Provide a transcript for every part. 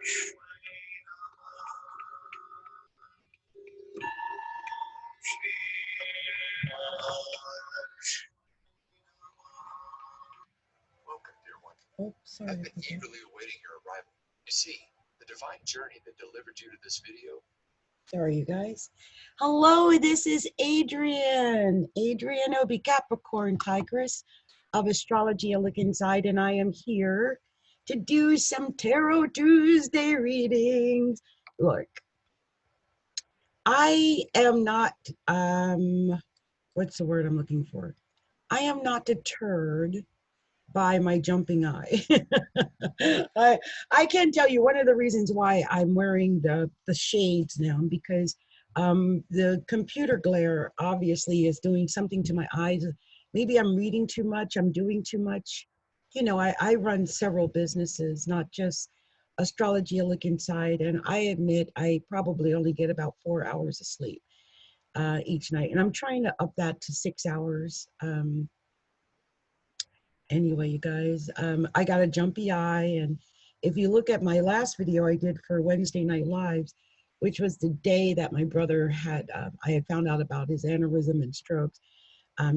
Welcome, dear one. Oh, sorry. I've been eagerly awaiting your arrival. You see, the divine journey that delivered you to this video. Sorry, you guys. Hello, this is Adrienne. Adrienne Obi, Capricorntigress of Astrology, a Look Inside, and I am here to do some Tarot Tuesday readings. Look, I am not, what's the word I'm looking for? I am not deterred by my jumping eye. I can tell you one of the reasons why I'm wearing the shades now, because the computer glare obviously is doing something to my eyes. Maybe I'm reading too much, I'm doing too much. You know, I run several businesses, not just Astrology, a Look Inside, and I admit I probably only get about 4 hours of sleep each night, and I'm trying to up that to 6 hours. Anyway, you guys, I got a jumpy eye, and if you look at my last video I did for Wednesday Night Lives, which was the day that my brother had, I had found out about his aneurysm and strokes,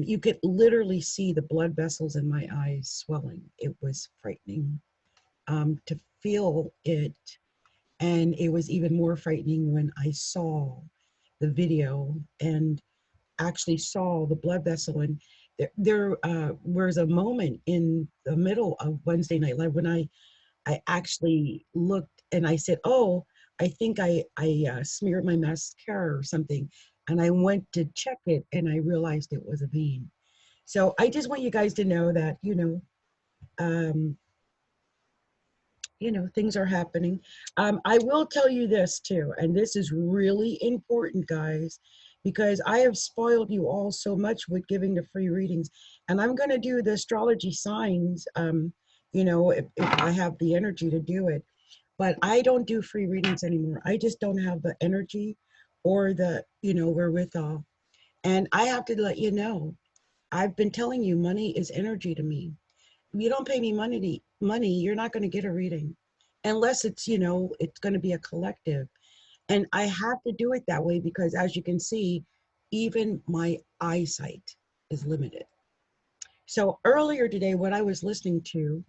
you could literally see the blood vessels in my eyes swelling. It was frightening to feel it, and it was even more frightening when I saw the video and actually saw the blood vessel. And there was a moment in the middle of Wednesday Night Live when I actually looked and I said, oh, I think I smeared my mascara or something. And I went to check it and I realized it was a vein. So I just want you guys to know that, things are happening. I will tell you this too, and this is really important, guys, because I have spoiled you all so much with giving the free readings, and I'm going to do the astrology signs, if I have the energy to do it. But I don't do free readings anymore. I just don't have the energy or the, wherewithal. And I have to let you know, I've been telling you, money is energy to me. If you don't pay me money, you're not going to get a reading unless it's, it's going to be a collective. And I have to do it that way because, as you can see, even my eyesight is limited. So earlier today, what I was listening to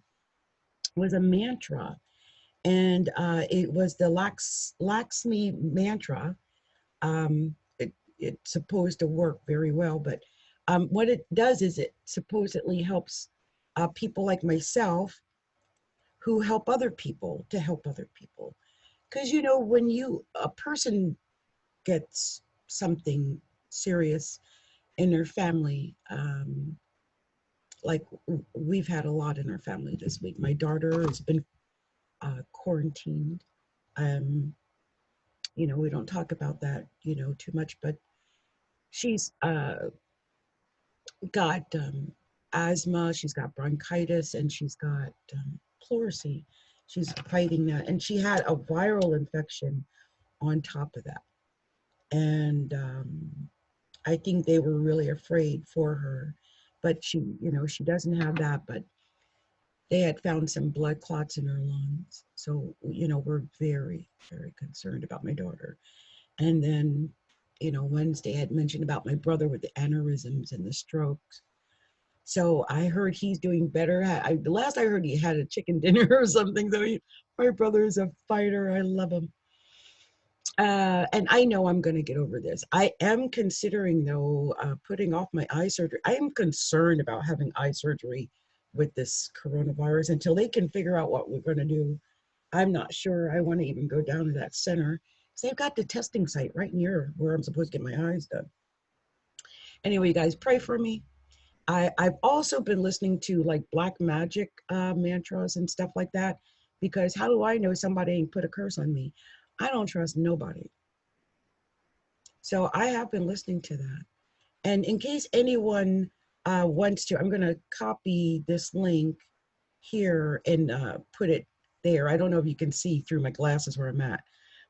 was a mantra, and it was the Lakshmi mantra. It's supposed to work very well, but what it does is it supposedly helps people like myself who help other people to help other people. Because, when a person gets something serious in their family, like we've had a lot in our family this week. My daughter has been quarantined. We don't talk about that, too much, but she's got asthma, she's got bronchitis, and she's got pleurisy. She's fighting that, and she had a viral infection on top of that. And I think they were really afraid for her, but she doesn't have that, but they had found some blood clots in her lungs. So, we're very, very concerned about my daughter. And then, Wednesday I had mentioned about my brother with the aneurysms and the strokes. So I heard he's doing better. The last I heard, he had a chicken dinner or something. So my brother is a fighter. I love him. And I know I'm going to get over this. I am considering, though, putting off my eye surgery. I am concerned about having eye surgery with this coronavirus until they can figure out what we're going to do. I'm not sure I want to even go down to that center. So they've got the testing site right near where I'm supposed to get my eyes done. Anyway, you guys, pray for me. I've also been listening to like black magic mantras and stuff like that, because how do I know somebody ain't put a curse on me? I don't trust nobody. So I have been listening to that. And in case anyone wants to, I'm going to copy this link here and put it there. I don't know if you can see through my glasses where I'm at,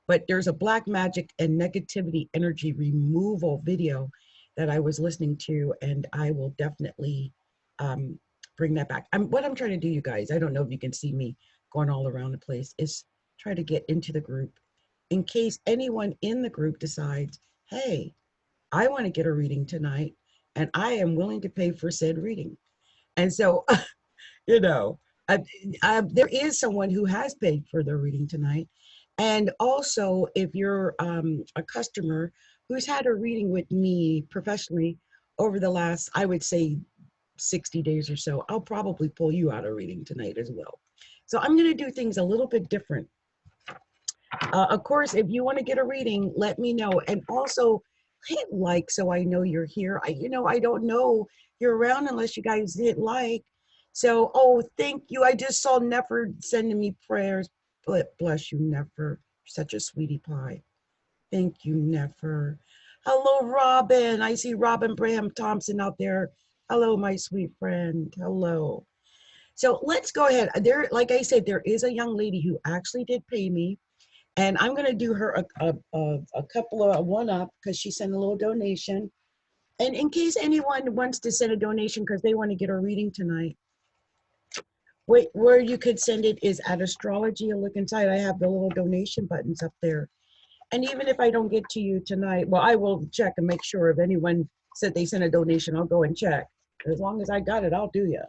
but there's a black magic and negativity energy removal video that I was listening to, and I will definitely bring that back. What I'm trying to do, you guys, I don't know if you can see me going all around the place, is try to get into the group in case anyone in the group decides, hey, I want to get a reading tonight and I am willing to pay for said reading. And so, you know, there is someone who has paid for their reading tonight. And also, if you're a customer who's had a reading with me professionally over the last, I would say, 60 days or so, I'll probably pull you out a reading tonight as well. So I'm going to do things a little bit different. Of course, if you want to get a reading, let me know. And also hit like so I know you're here. I don't know you're around unless you guys hit like. So, oh, thank you. I just saw Nefer sending me prayers. But bless you, Nefer. Such a sweetie pie. Thank you, Nefer. Hello, Robin. I see Robin Braham Thompson out there. Hello, my sweet friend. Hello. So let's go ahead. There, like I said, there is a young lady who actually did pay me. And I'm going to do her a couple of one-up because she sent a little donation. And in case anyone wants to send a donation because they want to get a reading tonight, where you could send it is at Astrology. You look inside. I have the little donation buttons up there. And even if I don't get to you tonight, well, I will check and make sure if anyone said they sent a donation, I'll go and check. As long as I got it, I'll do you.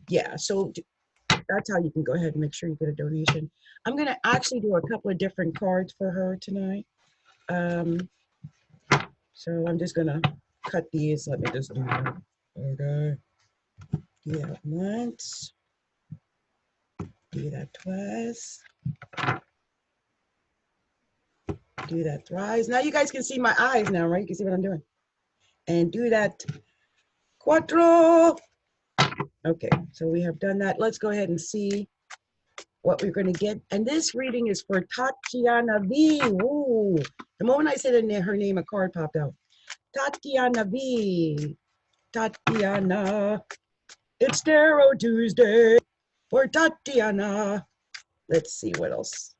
Yeah, so that's how you can go ahead and make sure you get a donation. I'm going to actually do a couple of different cards for her tonight. So I'm just going to cut these. Let me just do that. Okay. Do that once. Do that twice. Do that thrice. Now you guys can see my eyes now, right? You can see what I'm doing. And do that cuatro. Okay, so we have done that. Let's go ahead and see what we're going to get. And this reading is for Tatiana V. Ooh. The moment I said her name, a card popped out. Tatiana V. Tatiana. It's Tarot Tuesday for Tatiana. Let's see what else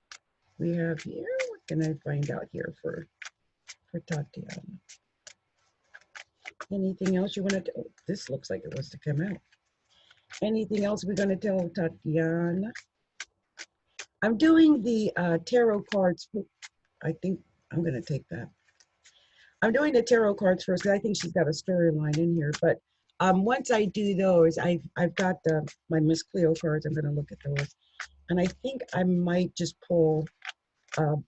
we have here. What can I find out here for Tatiana? Anything else you want to? Oh, this looks like it wants to come out. Anything else we're going to tell Tatiana? I'm doing the tarot cards. I think I'm going to take that. I'm doing the tarot cards first because I think she's got a storyline in here. But once I do those, I've got my Miss Cleo cards. I'm going to look at those. And I think I might just pull. Oh,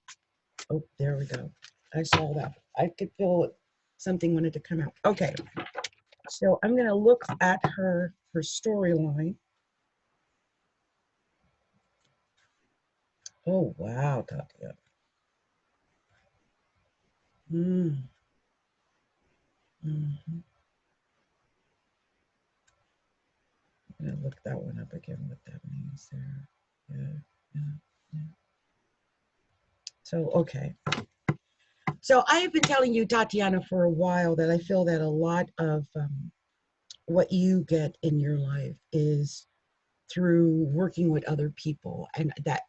there we go. I saw that. I could feel something wanted to come out. Okay. So I'm going to look at her storyline. Oh, wow, Tatiana. Mm. Mm-hmm. I'm going to look that one up again, what that means there. Yeah. So, okay. So I have been telling you, Tatiana, for a while that I feel that a lot of what you get in your life is through working with other people, and that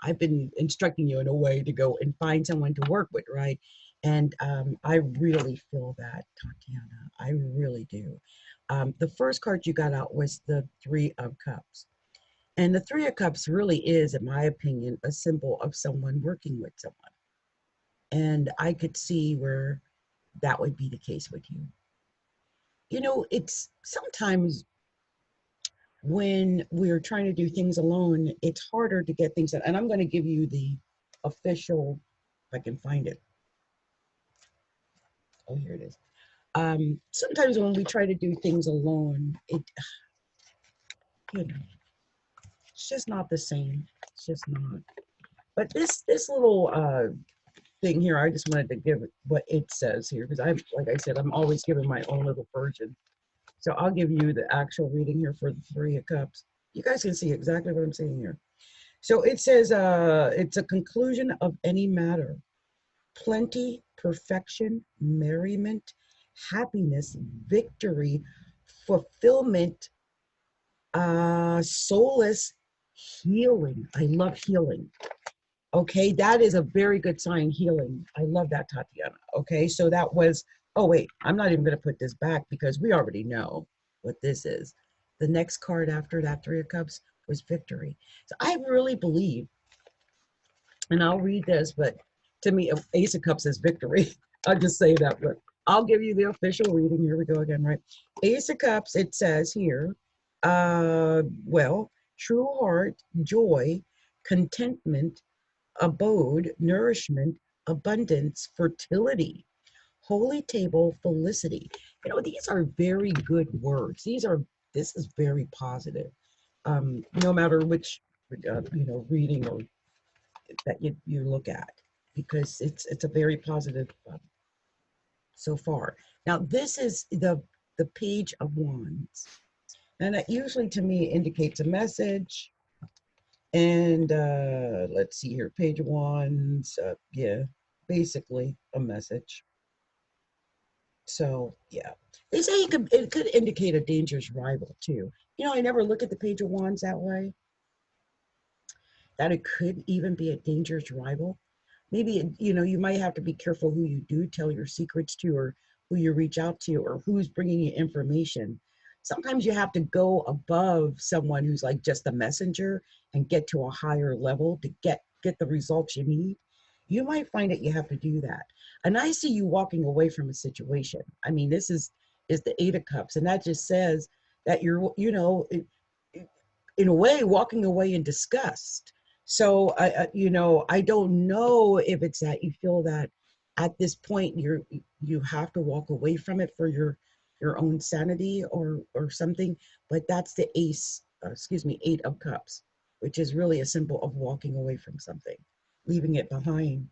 I've been instructing you in a way to go and find someone to work with, right? And I really feel that, Tatiana. I really do. The first card you got out was the Three of Cups. And the Three of Cups really is, in my opinion, a symbol of someone working with someone. And I could see where that would be the case with you. You know, it's sometimes when we're trying to do things alone, it's harder to get things done. And I'm going to give you the official, if I can find it. Oh, here it is. Sometimes when we try to do things alone, it's just not the same. It's just not. But this little thing here, I just wanted to give it what it says here because like I said, I'm always giving my own little version. So I'll give you the actual reading here for the Three of Cups. You guys can see exactly what I'm saying here. So it says, it's a conclusion of any matter. Plenty, perfection, merriment, happiness, victory, fulfillment, solace, healing. I love healing. Okay, that is a very good sign, healing. I love that, Tatiana. Okay, so that was, oh wait, I'm not even going to put this back because we already know what this is. The next card after that Three of Cups was victory. So I really believe, and I'll read this, but to me, Ace of Cups is victory. I'll just say that, but I'll give you the official reading. Here we go again, right? Ace of Cups, it says here, well, true heart, joy, contentment, abode, nourishment, abundance, fertility, holy table, felicity. These are very good words. This is very positive. No matter which, reading or that you look at, because it's a very positive so far. Now this is the Page of Wands, and that usually to me indicates a message. And let's see here, Page of Wands, yeah, basically a message. So yeah, they say it could indicate a dangerous rival too. I never look at the Page of Wands that way, that it could even be a dangerous rival. Maybe, you might have to be careful who you do tell your secrets to, or who you reach out to, or who's bringing you information. Sometimes you have to go above someone who's like just a messenger and get to a higher level to get the results you need. You might find that you have to do that. And I see you walking away from a situation. I mean, this is the Eight of Cups, and that just says that you're, in a way, walking away in disgust. So I don't know if it's that you feel that at this point you have to walk away from it for your own sanity or something. But that's the Eight of Cups, which is really a symbol of walking away from something, leaving it behind.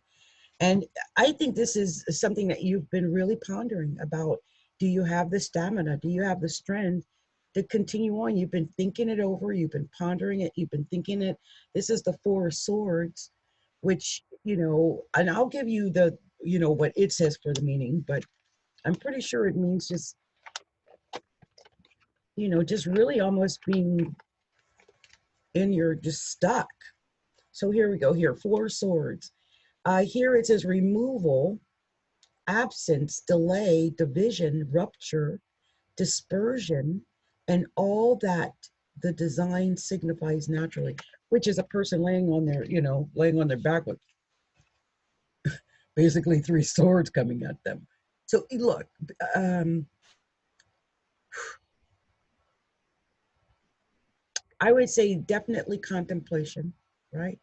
And I think this is something that you've been really pondering about. Do you have the stamina? Do you have the strength to continue on? You've been thinking it over. You've been pondering it. You've been thinking it. This is the Four of Swords, which, and I'll give you what it says for the meaning, but I'm pretty sure it means just really almost being just stuck. So here we go. Here, Four Swords. Here it says removal, absence, delay, division, rupture, dispersion, and all that the design signifies naturally, which is a person laying on their back with basically three swords coming at them. So look, I would say definitely contemplation, right?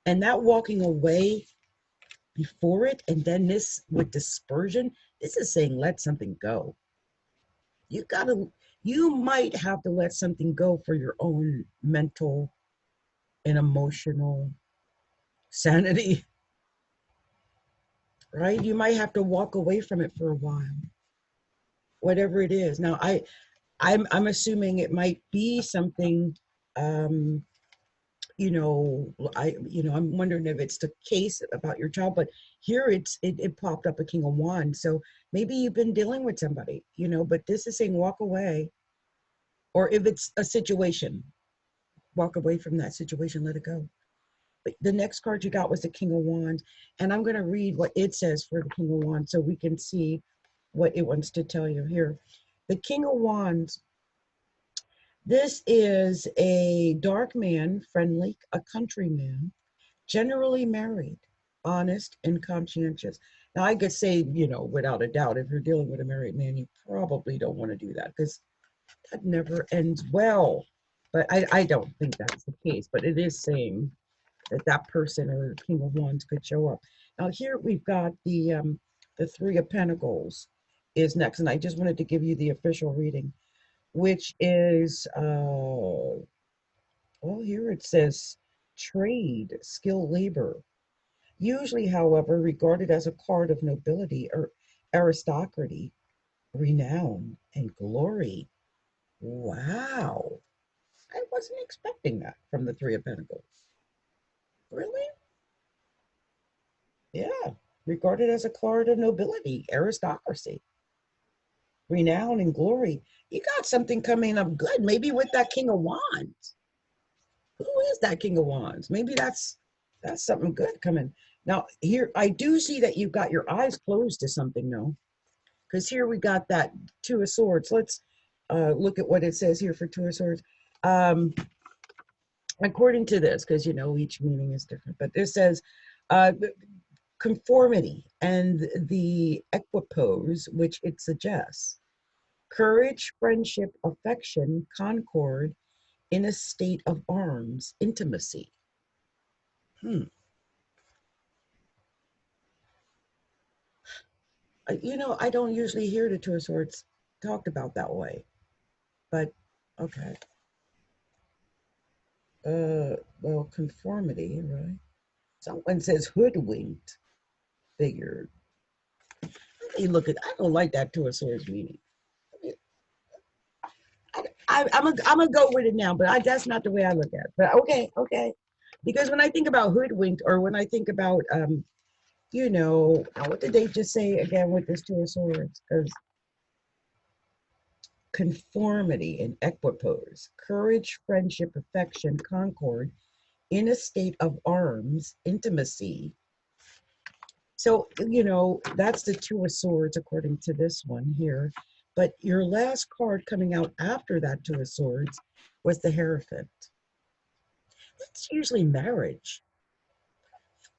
And that walking away before it, and then this with dispersion, this is saying let something go. You might have to let something go for your own mental and emotional sanity, right? You might have to walk away from it for a while, whatever it is. Now, I'm assuming it might be something, um, I'm wondering if it's the case about your child, but here it popped up a King of Wands. So maybe you've been dealing with somebody, but this is saying walk away. Or if it's a situation, walk away from that situation, let it go. But the next card you got was the King of Wands. And I'm going to read what it says for the King of Wands so we can see what it wants to tell you here. The King of Wands, this is a dark man, friendly, a countryman, generally married, honest, and conscientious. Now, I could say, without a doubt, if you're dealing with a married man, you probably don't want to do that because that never ends well. But I don't think that's the case. But it is saying that person or King of Wands could show up. Now here we've got the Three of Pentacles is next, and I just wanted to give you the official reading, which is well, here it says trade, skilled labor. Usually, however, regarded as a card of nobility or aristocracy, renown, and glory. Wow. I wasn't expecting that from the Three of Pentacles. Really? Yeah. Regarded as a card of nobility, aristocracy, renown, and glory. You got something coming up good, maybe with that King of Wands. Who is that King of Wands? Maybe that's something good coming. Now, here, I do see that you've got your eyes closed to something, though, because here we got that Two of Swords. Let's look at what it says here for Two of Swords. according to this, because you know each meaning is different, but this says uh, conformity and the equipoise which it suggests, courage, friendship, affection, concord in a state of arms, intimacy. Hmm. You know, I don't usually hear the Two of Swords talked about that way, but okay. Well, conformity, right? Someone says hoodwinked figure. Hey, look at, I don't like that Two of Swords meaning. I'm gonna go with it now, but that's not the way I look at it. But okay, okay. Because when I think about hoodwinked, or when I think about, you know, what did they just say again with this Two of Swords? Because conformity and equipoise, courage, friendship, affection, concord, in a state of arms, intimacy. So, you know, that's the Two of Swords according to this one here. But your last card coming out after that Two of Swords was the Hierophant. That's usually marriage.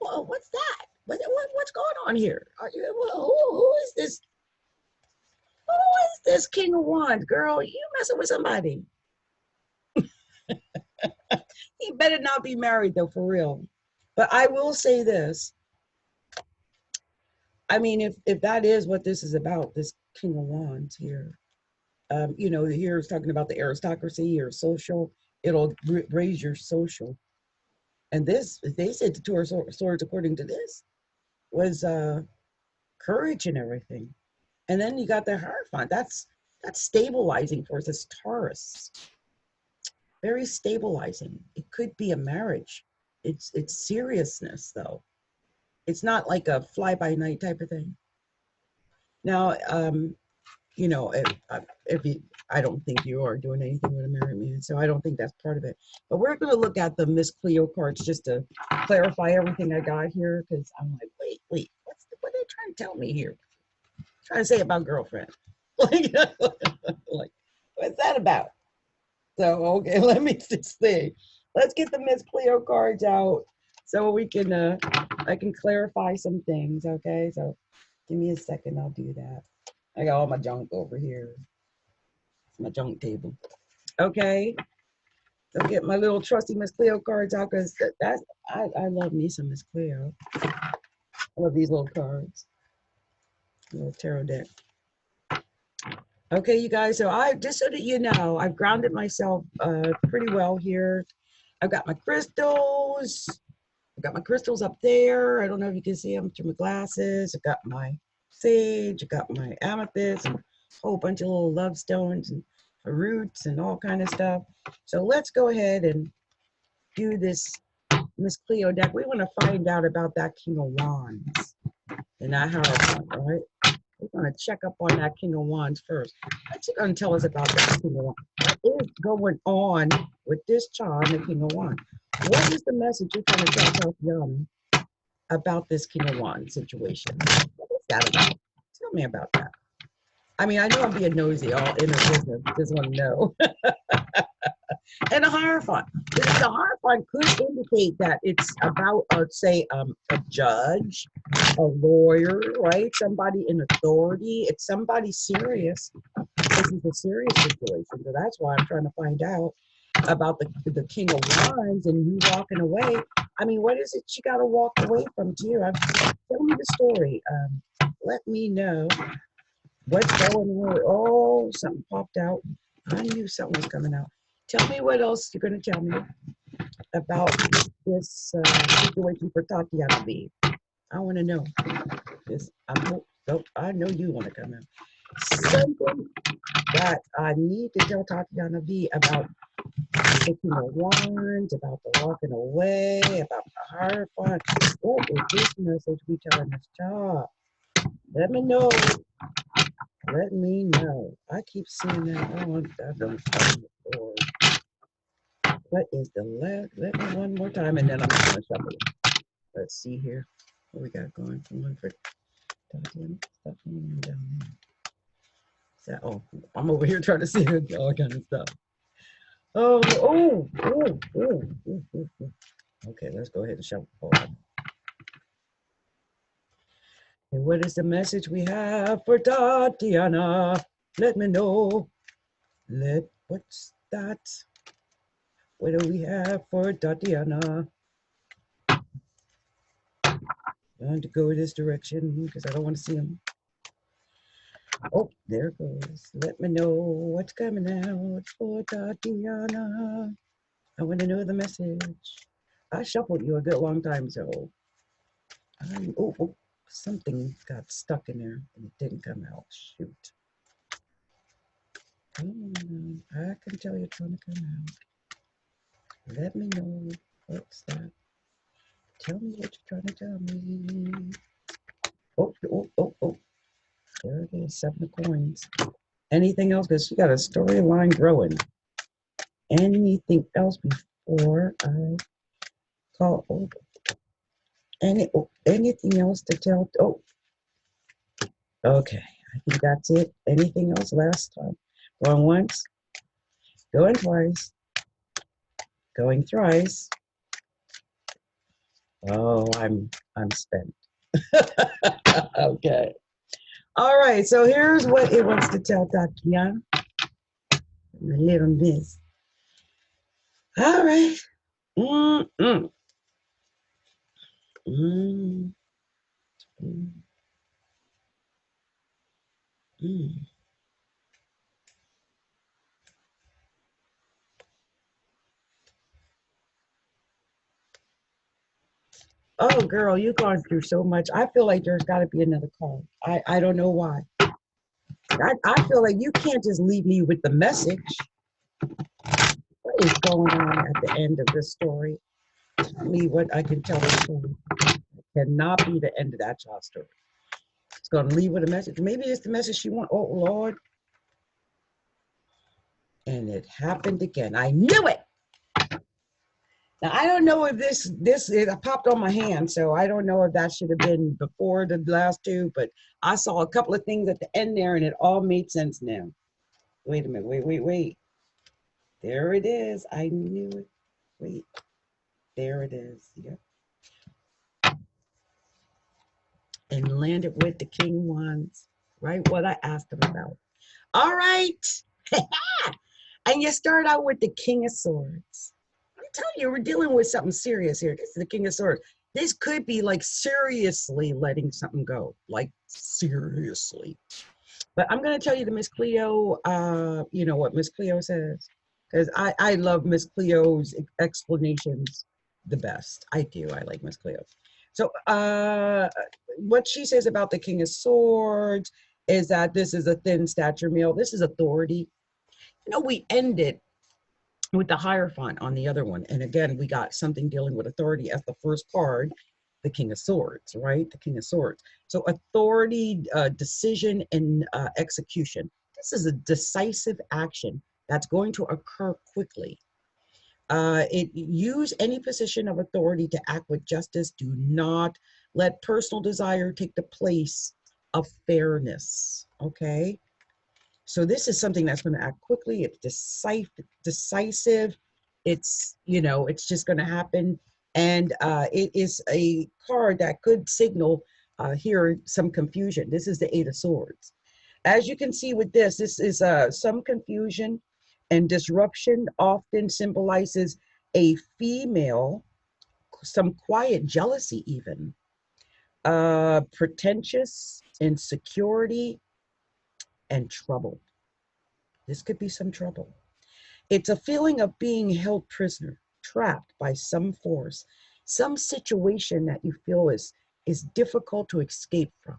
Well, what's that? What's going on here? Who is this? Who is this King of Wands? Girl, you messing with somebody. He better not be married though, for real. But I will say this. I mean, if that is what this is about, this King of Wands here, you know, here it's talking about the aristocracy or social, it'll raise your social. And this, they said the Two of Swords, according to this, was courage and everything. And then you got the Hierophant. That's stabilizing for us. It's Taurus. Very stabilizing. It could be a marriage. It's seriousness though. It's not like a fly by night type of thing. Now, you know, if you, I don't think you are doing anything with a married man, so I don't think that's part of it. But we're going to look at the Miss Cleo cards just to clarify everything I got here, because I'm like, wait, what are they trying to tell me here? Trying to say about girlfriend, like, like, what's that about? So okay, let me just see. Let's get the Miss Cleo cards out so we can I can clarify some things. Okay, so give me a second. I'll do that. I got all my junk over here. It's my junk table. Okay. So get my little trusty Miss Cleo cards out, because that's I love me some Miss Cleo. I love these little cards. Little tarot deck. Okay, you guys. So I just so that you know, I've grounded myself pretty well here. I've got my crystals. I've got my crystals up there. I don't know if you can see them through my glasses. I've got my sage. I've got my amethyst and a whole bunch of little love stones and roots and all kind of stuff. So let's go ahead and do this Miss Cleo deck. We want to find out about that King of Wands and that Hierophant, right? We're going to check up on that King of Wands first. What's he going to tell us about that King of Wands? What is going on with this child, the King of Wands? What is the message you're trying to tell Tatiana about this King of Wands situation? What is that about? Tell me about that. I mean, I know I'm being nosy, all in her business. Just want to know. And a Hierophant. The Hierophant could indicate that it's about, say, a judge, a lawyer, right? Somebody in authority. It's somebody serious. This is a serious situation. So that's why I'm trying to find out about the King of Wands and you walking away. I mean, what is it you got to walk away from, dear? Tell me the story. Let me know what's going on. Oh, something popped out. I knew something was coming out. Tell me what else you're going to tell me about this situation for Tatiana B. I want to know. This, I know you want to come in. Something that I need to tell Tatiana B about the King of Wands, about the walking away, about the Hierophant. What is this message we telling this child? Let me know. Let me know. I keep seeing that. I don't before. What is the last? Let me one more time, and then I'm going to shuffle it. Let's see here. What we got going for Tatiana. Stuff down there. So, oh, I'm over here trying to see all kind of stuff. Oh, oh, oh, oh, oh, oh, oh. Okay, let's go ahead and shuffle. And what is the message we have for Tatiana? Let me know. What's that? What do we have for Tatiana? I want to go this direction because I don't want to see him. Oh, there it goes. Let me know what's coming out for Tatiana. I want to know the message. I shuffled you a good long time, so oh, something got stuck in there and it didn't come out. Shoot. Come on, I can tell you're trying to come out. Let me know what's that. Tell me what you're trying to tell me. Oh, oh, oh, oh. There it is, 7 of coins. Anything else? Because she got a storyline growing. Anything else before I call over? Anything else to tell? Oh, okay. I think that's it. Anything else last time? Going once, going twice, going thrice. Oh, I'm spent. Okay. All right. So here's what it wants to tell Tatiana. A little miss. All right. Mm-mm. Mm, mm, mm. Oh, girl, you've gone through so much. I feel like there's got to be another card. I don't know why. I feel like you can't just leave me with the message. What is going on at the end of this story? Tell me what I can tell the story. It cannot be the end of that child story. It's going to leave with a message. Maybe it's the message she wants. Oh, Lord. And it happened again. I knew it. Now, I don't know if it popped on my hand, so I don't know if that should have been before the last two, but I saw a couple of things at the end there, and it all made sense now. Wait a minute. Wait. There it is. I knew it. Wait. There it is. Yep. And landed with the King Wands. Right? What I asked him about. All right. And you start out with the King of Swords. I'm telling you, we're dealing with something serious here. This is the King of Swords. This could be like seriously letting something go. Like seriously. But I'm going to tell you the Miss Cleo, you know what Miss Cleo says? Because I love Miss Cleo's explanations the best. I do. I like Miss Cleo. So what she says about the King of Swords is that this is a thin stature male. This is authority. You know, we ended with the Hierophant on the other one. And again, we got something dealing with authority as the first card, the King of Swords, right? The King of Swords. So authority, decision, and execution. This is a decisive action that's going to occur quickly. It use any position of authority to act with justice. Do not let personal desire take the place of fairness. Okay. So this is something that's going to act quickly. It's decisive. It's, you know, it's just going to happen. And it is a card that could signal here some confusion. This is the Eight of Swords. As you can see with this is some confusion and disruption often symbolizes a female, some quiet jealousy even, pretentious, insecurity, and trouble. This could be some trouble. It's a feeling of being held prisoner, trapped by some force, some situation that you feel is difficult to escape from.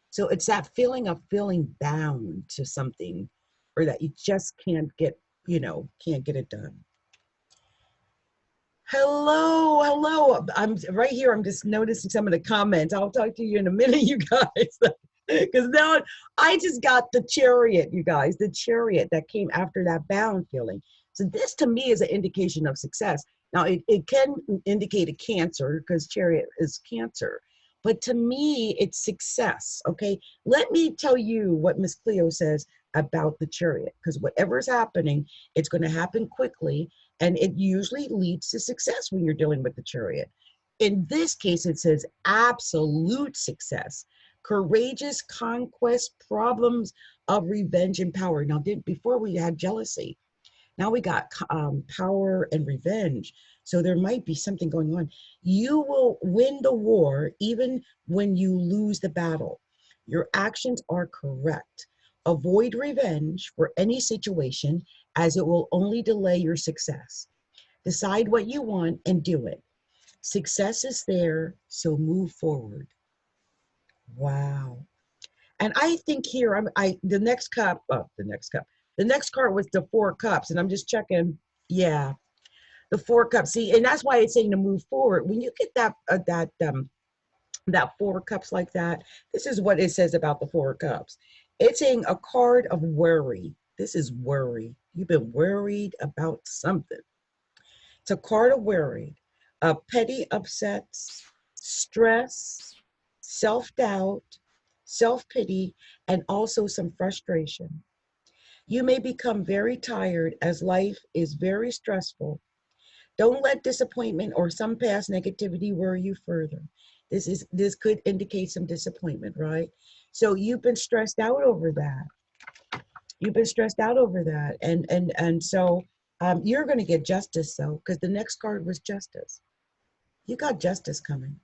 So it's that feeling of feeling bound to something, or that you just can't get, you know, can't get it done. Hello. I'm right here. I'm just noticing some of the comments. I'll talk to you in a minute, you guys. Because now I just got the Chariot, you guys, the Chariot that came after that bound feeling. So this to me is an indication of success. Now it can indicate a Cancer because Chariot is Cancer. But to me, it's success. Okay. Let me tell you what Miss Cleo says about the Chariot, because whatever is happening, it's going to happen quickly, and it usually leads to success when you're dealing with the Chariot. In this case, it says absolute success, courageous conquest, problems of revenge and power. Now, before we had jealousy, now we got power and revenge. So there might be something going on. You will win the war even when you lose the battle. Your actions are correct. Avoid revenge for any situation, as it will only delay your success. Decide what you want and do it. Success is there, so move forward. Wow. And I think here, the next cup, the next card was the Four Cups, and I'm just checking. Yeah, the Four Cups. See, and that's why it's saying to move forward. When you get that Four Cups like that, this is what it says about the Four Cups. It's saying a card of worry. This is worry. You've been worried about something. It's a card of worry, petty upsets, stress, self-doubt, self-pity, and also some frustration. You may become very tired as life is very stressful. Don't let disappointment or some past negativity worry you further. This could indicate some disappointment, right? So you've been stressed out over that. You've been stressed out over that, and so you're going to get justice, though, because the next card was justice. You got justice coming.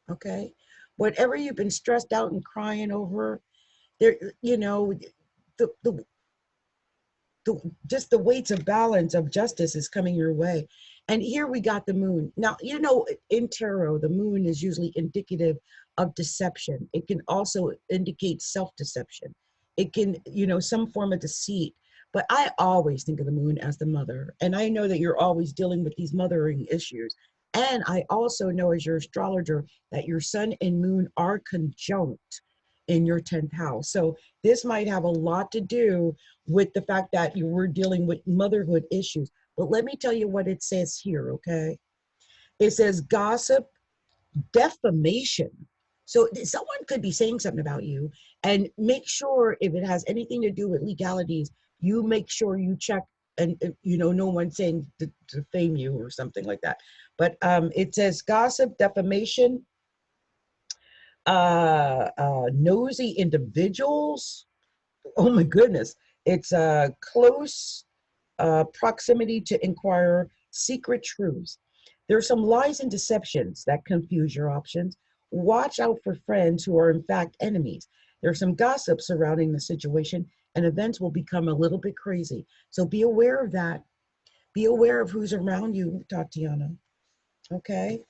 Okay, whatever you've been stressed out and crying over, there, the just the weights of balance of justice is coming your way. And here we got the moon. Now, in tarot, the moon is usually indicative of deception. It can also indicate self-deception. It can, some form of deceit. But I always think of the moon as the mother. And I know that you're always dealing with these mothering issues. And I also know, as your astrologer, that your sun and moon are conjunct in your 10th house. So this might have a lot to do with the fact that you were dealing with motherhood issues. But let me tell you what it says here, okay? It says gossip, defamation. So someone could be saying something about you, and make sure if it has anything to do with legalities, you make sure you check, and no one saying to defame you or something like that. But it says gossip, defamation, nosy individuals. Oh my goodness. It's a close proximity to inquire secret truths. There are some lies and deceptions that confuse your options. Watch out for friends who are in fact enemies. There's some gossip surrounding the situation, and events will become a little bit crazy. So be aware of that. Be aware of who's around you, Tatiana. Okay?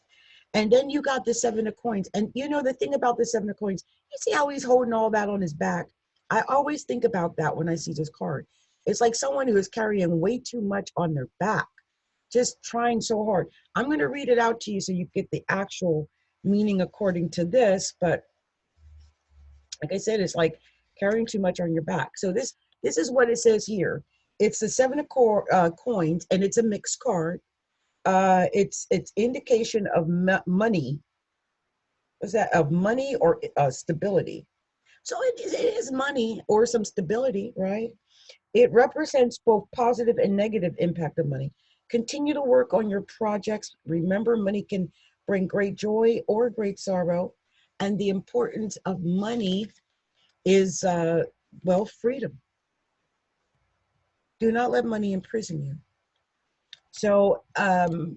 And then you got the Seven of Coins. And the thing about the Seven of Coins, you see how he's holding all that on his back? I always think about that when I see this card. It's like someone who is carrying way too much on their back, just trying so hard. I'm going to read it out to you so you get the actual meaning according to this. But like I said, it's like carrying too much on your back. So this is what it says here. It's the Seven of Coins, and it's a mixed card. It's indication of money. What's that? Of money or stability. So it is money or some stability, right? It represents both positive and negative impact of money. Continue to work on your projects. Remember, money can bring great joy or great sorrow. And the importance of money is, freedom. Do not let money imprison you. So the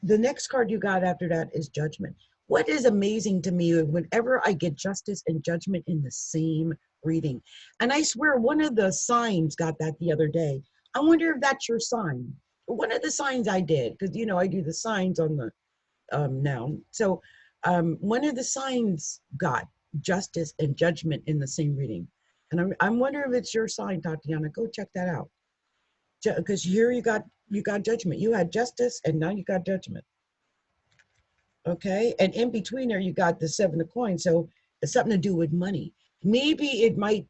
next card you got after that is Judgment. What is amazing to me, whenever I get Justice and Judgment in the same reading, and I swear one of the signs got that the other day. I wonder if that's your sign. One of the signs I did, because I do the signs on the now. So one of the signs got Justice and Judgment in the same reading, and I'm wondering if it's your sign, Tatiana. Go check that out, because here you got Judgment. You had Justice, and now you got Judgment. Okay, and in between there you got the Seven of Coins. So it's something to do with money. Maybe it might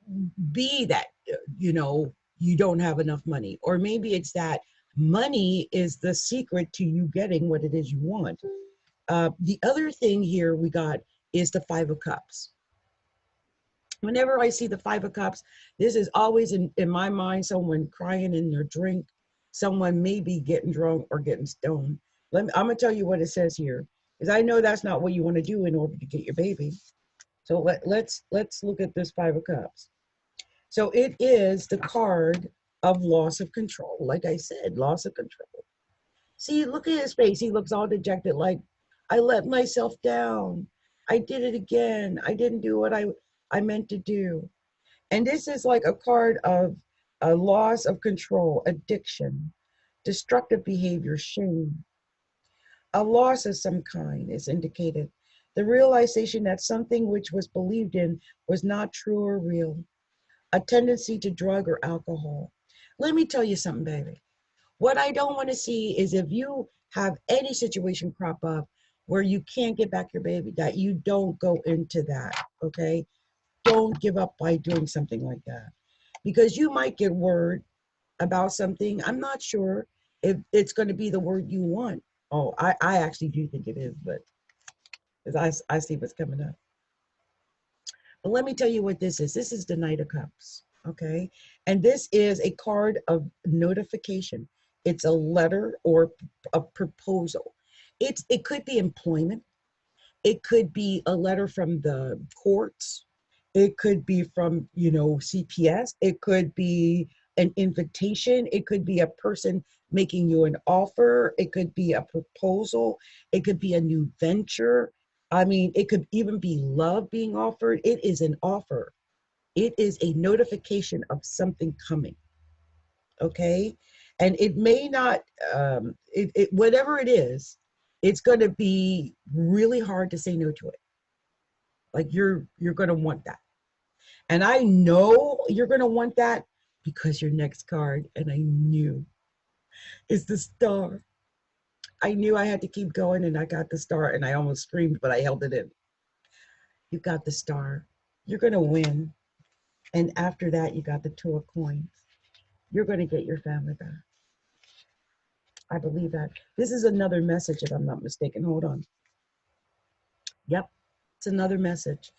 be that you don't have enough money, or maybe it's that money is the secret to you getting what it is you want. The other thing here we got is the Five of Cups. Whenever I see the Five of Cups, this is always in my mind someone crying in their drink, someone maybe getting drunk or getting stoned. I'm going to tell you what it says here, because I know that's not what you want to do in order to get your baby. So let's look at this Five of Cups. So it is the card of loss of control. Like I said, loss of control. See, look at his face. He looks all dejected, like, I let myself down. I did it again. I didn't do what I meant to do. And this is like a card of a loss of control, addiction, destructive behavior, shame. A loss of some kind is indicated. The realization that something which was believed in was not true or real. A tendency to drug or alcohol. Let me tell you something, baby. What I don't want to see is if you have any situation crop up where you can't get back your baby, that you don't go into that, okay? Don't give up by doing something like that, because you might get word about something. I'm not sure if it's going to be the word you want. Oh, I actually do think it is, but because I see what's coming up. But let me tell you what this is. This is the Knight of Cups, okay? And this is a card of notification. It's a letter or a proposal. It could be employment. It could be a letter from the courts. It could be from, CPS. It could be an invitation. It could be a person making you an offer. It could be a proposal. It could be a new venture. I mean, it could even be love being offered. It is an offer. It is a notification of something coming. Okay. And it may not, whatever it is, it's going to be really hard to say no to it. Like you're going to want that. And I know you're going to want that because your next card, and I knew, is the Star. I knew I had to keep going, and I got the Star, and I almost screamed, but I held it in. You got the Star. You're going to win. And after that, you got the Two of Coins. You're going to get your family back. I believe that. This is another message, if I'm not mistaken. Hold on. Yep, it's another message.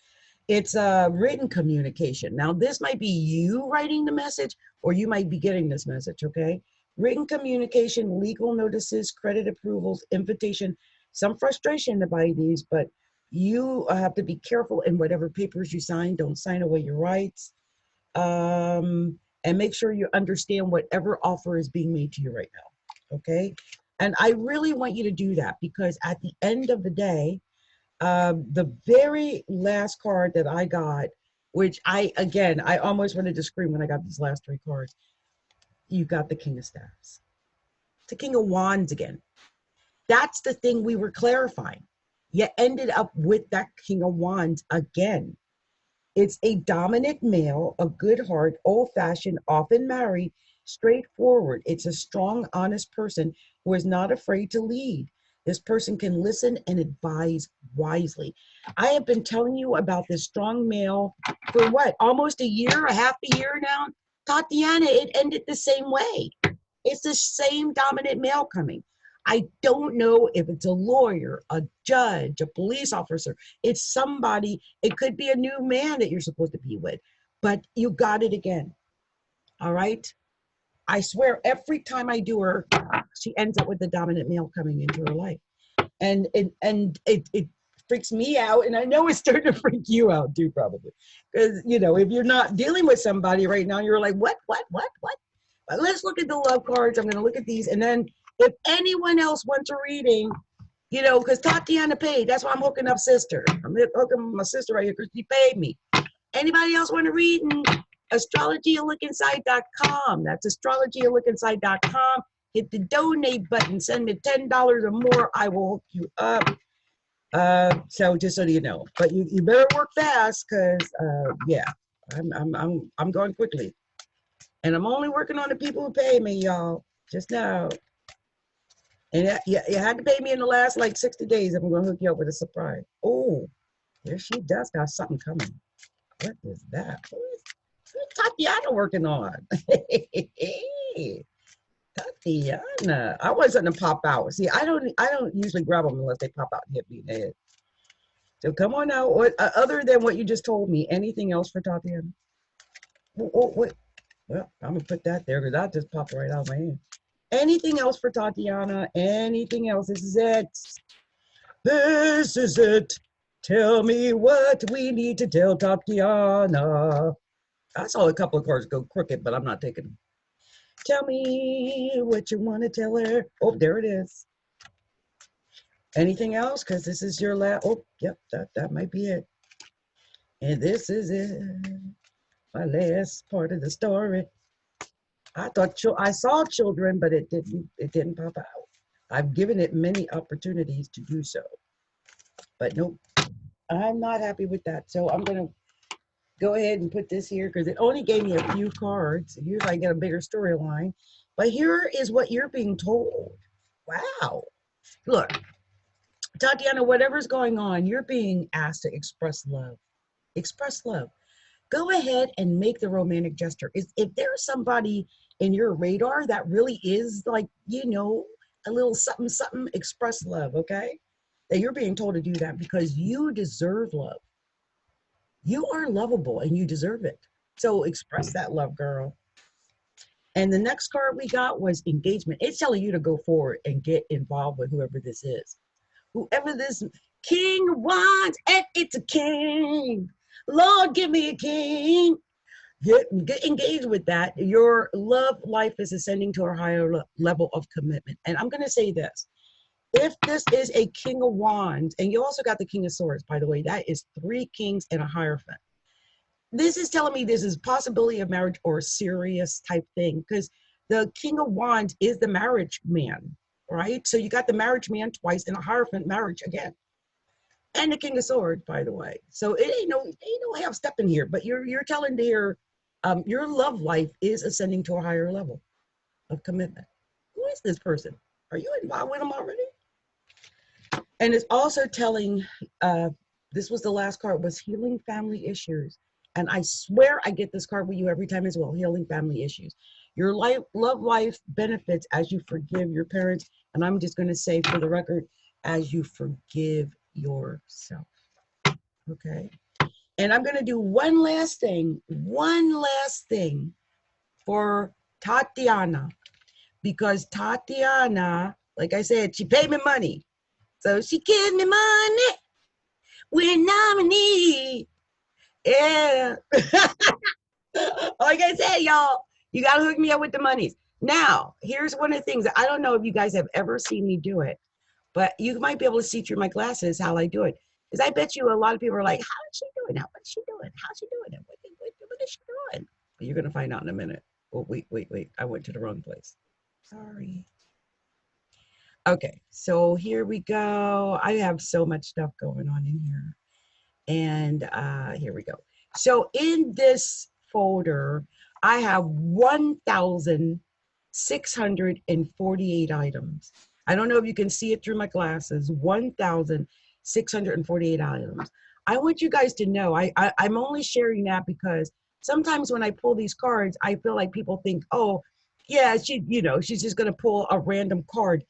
It's a written communication. Now, this might be you writing the message, or you might be getting this message, okay? Written communication, legal notices, credit approvals, invitation, some frustration about these, but you have to be careful in whatever papers you sign. Don't sign away your rights. And make sure you understand whatever offer is being made to you right now, okay? And I really want you to do that, because at the end of the day, the very last card that I got, which I almost wanted to scream when I got these last three cards. You got the King of Staffs. The King of Wands again. That's the thing we were clarifying. You ended up with that King of Wands again. It's a dominant male, a good heart, old-fashioned, often married, straightforward. It's a strong, honest person who is not afraid to lead. This person can listen and advise wisely. I have been telling you about this strong male for what? Almost a year, a half a year now? Tatiana, it ended the same way. It's the same dominant male coming. I don't know if it's a lawyer, a judge, a police officer. It's somebody. It could be a new man that you're supposed to be with, but you got it again. All right. I swear every time I do her, she ends up with the dominant male coming into her life. And it freaks me out. And I know it's starting to freak you out too, probably. Because, if you're not dealing with somebody right now, you're like, what? But let's look at the love cards. I'm going to look at these. And then if anyone else wants a reading, because Tatiana paid, that's why I'm hooking up sister. I'm hooking up my sister right here because she paid me. Anybody else want to read? astrologyaLookInside.com. That's astrologyaLookInside.com. Hit the donate button. Send me $10 or more. I will hook you up. So just so you know, but you better work fast, because I'm going quickly, and I'm only working on the people who pay me, y'all. Just know. And you had to pay me in the last like 60 days if I'm going to hook you up with a surprise. Oh, there she does got something coming. What is that? Who's Tatiana working on? Tatiana. I want something to pop out. See, I don't usually grab them unless they pop out and hit me in the head. So come on now. What other than what you just told me? Anything else for Tatiana? Oh, wait. Well, I'm gonna put that there because that just popped right out of my hand. Anything else for Tatiana? Anything else? This is it. This is it. Tell me what we need to tell Tatiana. I saw a couple of cards go crooked, but I'm not taking them. Tell me what you want to tell her. Oh, there it is. Anything else? Because this is your last. Oh, yep, that might be it. And this is it. My last part of the story. I thought I saw children, but it didn't pop out. I've given it many opportunities to do so, but nope, I'm not happy with that. So I'm gonna go ahead and put this here because it only gave me a few cards. Usually I get a bigger storyline, but here is what you're being told. Wow, look, Tatiana, whatever's going on, you're being asked to express love. Express love. Go ahead and make the romantic gesture. If there's somebody in your radar that really is like, a little something, something, express love, okay? That you're being told to do that because you deserve love. You are lovable and you deserve it. So express that love, girl. And the next card we got was engagement. It's telling you to go forward and get involved with whoever this is. Whoever this king wants, and it's a king. Lord, give me a king. Get engaged with that. Your love life is ascending to a higher level of commitment. And I'm going to say this. If this is a king of wands, and you also got the king of swords, by the way, that is 3 kings and a hierophant. This is telling me this is possibility of marriage or a serious type thing because the king of wands is the marriage man, right? So you got the marriage man twice and a hierophant marriage again. And the king of swords, by the way. So it ain't no half step in here, but you're telling here your love life is ascending to a higher level of commitment. Who is this person? Are you involved with them already? And it's also telling, this was the last card, was healing family issues. And I swear I get this card with you every time as well, healing family issues. Your love life benefits as you forgive your parents. And I'm just going to say for the record, as you forgive yourself. Okay. And I'm going to do one last thing for Tatiana, because Tatiana, like I said, she paid me money. So she gives me money when I'm in need. Yeah. Like I said, y'all, you got to hook me up with the monies. Now, here's one of the things. I don't know if you guys have ever seen me do it, but you might be able to see through my glasses how I do it. Because I bet you a lot of people are like, how is she doing that? What's she doing? How's she doing it? What is she doing? You're going to find out in a minute. Oh, wait. I went to the wrong place. Sorry. Okay, so here we go. I have so much stuff going on in here. And here we go. So in this folder, I have 1,648 items. I don't know if you can see it through my glasses, 1,648 items. I want you guys to know, I'm only sharing that because sometimes when I pull these cards, I feel like people think, oh, yeah, she's just going to pull a random card.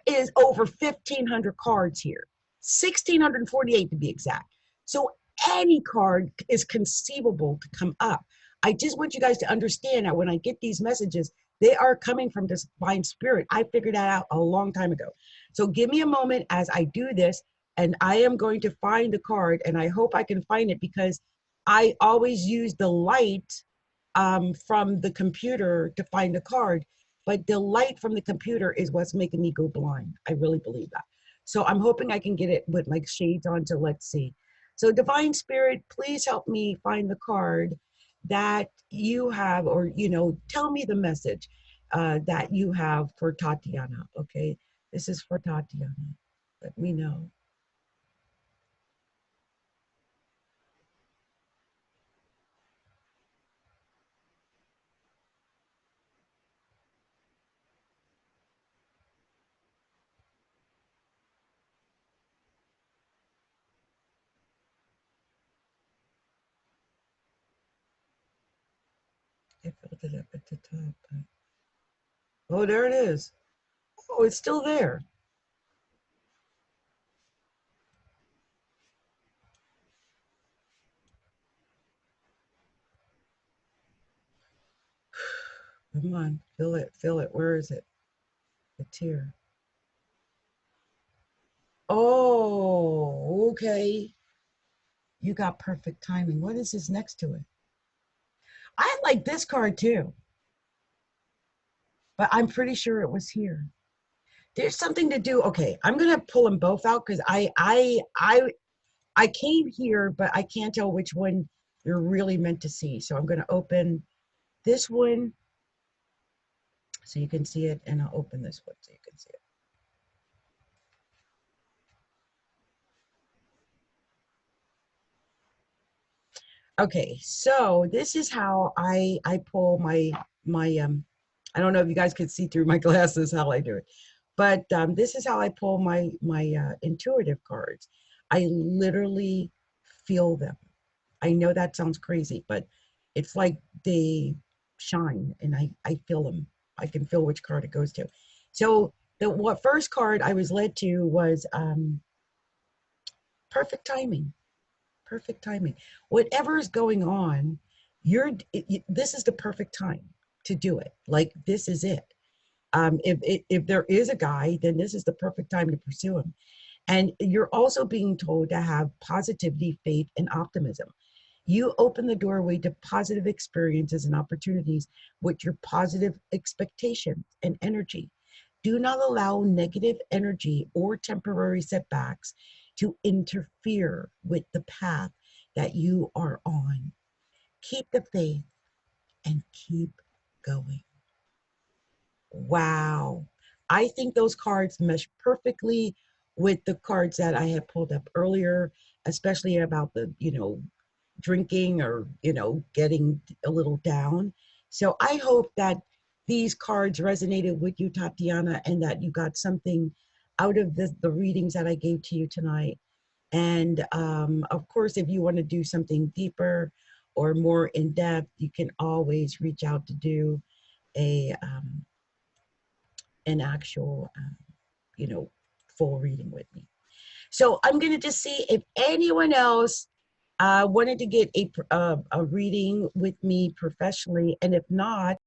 There is over 1,500 cards here, 1,648 to be exact. So any card is conceivable to come up. I just want you guys to understand that when I get these messages, they are coming from divine spirit. I figured that out a long time ago. So give me a moment as I do this, and I am going to find the card, and I hope I can find it because I always use the light from the computer to find the card, but the light from the computer is what's making me go blind. I really believe that. So I'm hoping I can get it with my shades on, so let's see. So divine spirit, please help me find the card that you have, or, tell me the message that you have for Tatiana. Okay, this is for Tatiana. Let me know. I filled it up at the top. Oh, there it is. Oh, it's still there. Come on, feel it, feel it. Where is it? It's here. Oh, okay. You got perfect timing. What is this next to it? I like this card too, but I'm pretty sure it was here. There's something to do. Okay, I'm gonna pull them both out because I came here, but I can't tell which one you're really meant to see. So I'm gonna open this one so you can see it, and I'll open this one so you can see it. Okay, so this is how I pull my. I don't know if you guys could see through my glasses how I do it, but this is how I pull my intuitive cards. I literally feel them. I know that sounds crazy, but it's like they shine, and I feel them. I can feel which card it goes to. So the what first card I was led to was perfect timing. Perfect timing. Whatever is going on, this is the perfect time to do it. Like this is it. If there is a guy, then this is the perfect time to pursue him. And you're also being told to have positivity, faith, and optimism. You open the doorway to positive experiences and opportunities with your positive expectations and energy. Do not allow negative energy or temporary setbacks to interfere with the path that you are on. Keep the faith and keep going. Wow. I think those cards mesh perfectly with the cards that I had pulled up earlier, especially about the, drinking or, getting a little down. So I hope that these cards resonated with you, Tatiana, and that you got something out of the readings that I gave to you tonight. And of course, if you want to do something deeper or more in depth, you can always reach out to do a an actual, full reading with me. So I'm going to just see if anyone else wanted to get a reading with me professionally. And if not,